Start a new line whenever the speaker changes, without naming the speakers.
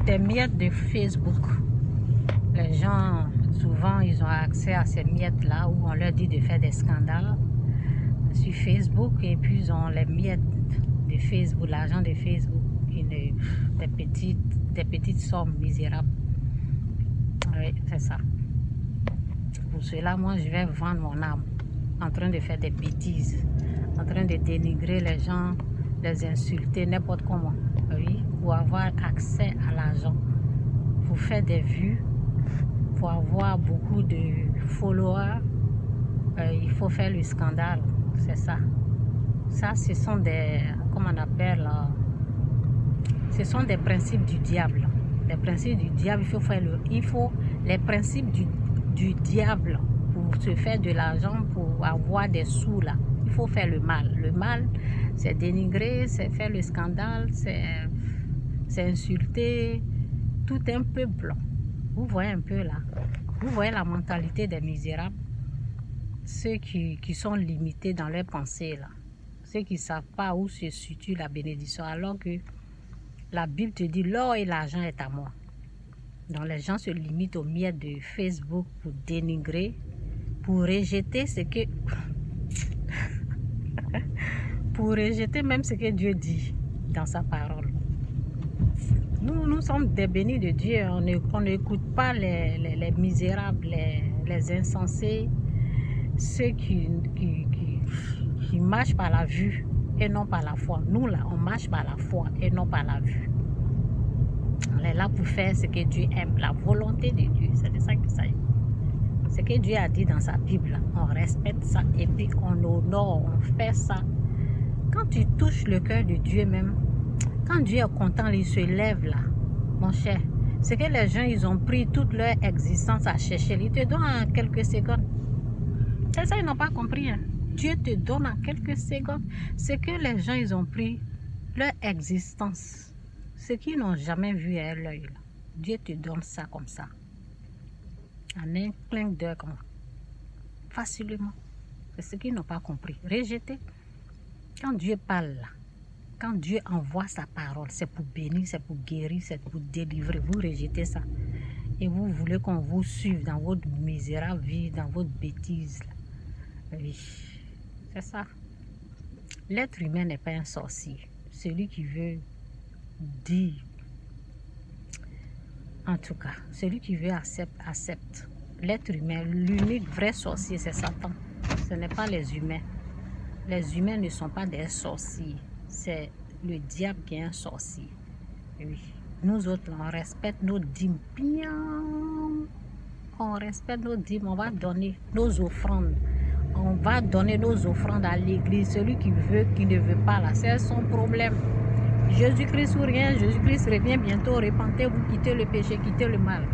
avec des miettes de Facebook. Les gens, souvent, ils ont accès à ces miettes-là où on leur dit de faire des scandales sur Facebook et puis ils ont les miettes de Facebook, l'argent de Facebook, des petites sommes misérables. Oui, c'est ça. Pour cela, moi, je vais vendre mon âme en train de faire des bêtises, en train de dénigrer les gens, les insulter n'importe comment. Oui, pour avoir accès à l'argent, pour faire des vues, pour avoir beaucoup de followers, il faut faire le scandale, c'est ça. Ça, ce sont des, comment on appelle, ce sont des principes du diable. Les principes du diable, il faut les principes du diable pour se faire de l'argent, pour avoir des sous là. Il faut faire le mal. Le mal, c'est dénigrer, c'est faire le scandale, c'est insulter tout un peuple. Vous voyez un peu là. Vous voyez la mentalité des misérables. Ceux qui sont limités dans leurs pensées là. Ceux qui ne savent pas où se situe la bénédiction. Alors que la Bible te dit l'or et l'argent est à moi. Donc les gens se limitent aux miettes de Facebook pour dénigrer, pour rejeter ce que... pour rejeter même ce que Dieu dit dans sa parole. Nous sommes des bénis de Dieu. On n'écoute pas les misérables, les insensés, ceux qui marchent par la vue et non par la foi. Nous là, on marche par la foi et non par la vue. On est là pour faire ce que Dieu aime, la volonté de Dieu. C'est de ça qu'il s'agit. Ce que Dieu a dit dans sa Bible, on respecte ça et puis on honore, on fait ça. Quand tu touches le cœur de Dieu même, quand Dieu est content, il se lève là, mon cher. C'est que les gens, ils ont pris toute leur existence à chercher. Il te donne en quelques secondes. C'est ça, ils n'ont pas compris. Hein. Dieu te donne en quelques secondes. C'est que les gens, ils ont pris leur existence. Ce qu'ils n'ont jamais vu à l'œil. Dieu te donne ça comme ça. En un clin d'œil comme ça. Facilement. C'est ce qu'ils n'ont pas compris. Rejeter. Quand Dieu parle là, quand Dieu envoie sa parole, c'est pour bénir, c'est pour guérir, c'est pour délivrer. Vous rejetez ça. Et vous voulez qu'on vous suive dans votre misérable vie, dans votre bêtise. Là. Oui, c'est ça. L'être humain n'est pas un sorcier. Celui qui veut dire, en tout cas, celui qui veut accepte. L'être humain, l'unique vrai sorcier, c'est Satan. Ce n'est pas les humains. Les humains ne sont pas des sorciers. C'est le diable qui est un sorcier. Oui. Nous autres, on respecte nos dîmes bien. On respecte nos dîmes. On va donner nos offrandes. On va donner nos offrandes à l'église. Celui qui veut, qui ne veut pas, là, c'est son problème. Jésus-Christ ou rien. Jésus-Christ revient bientôt. Repentez-vous, quittez le péché, quittez le mal.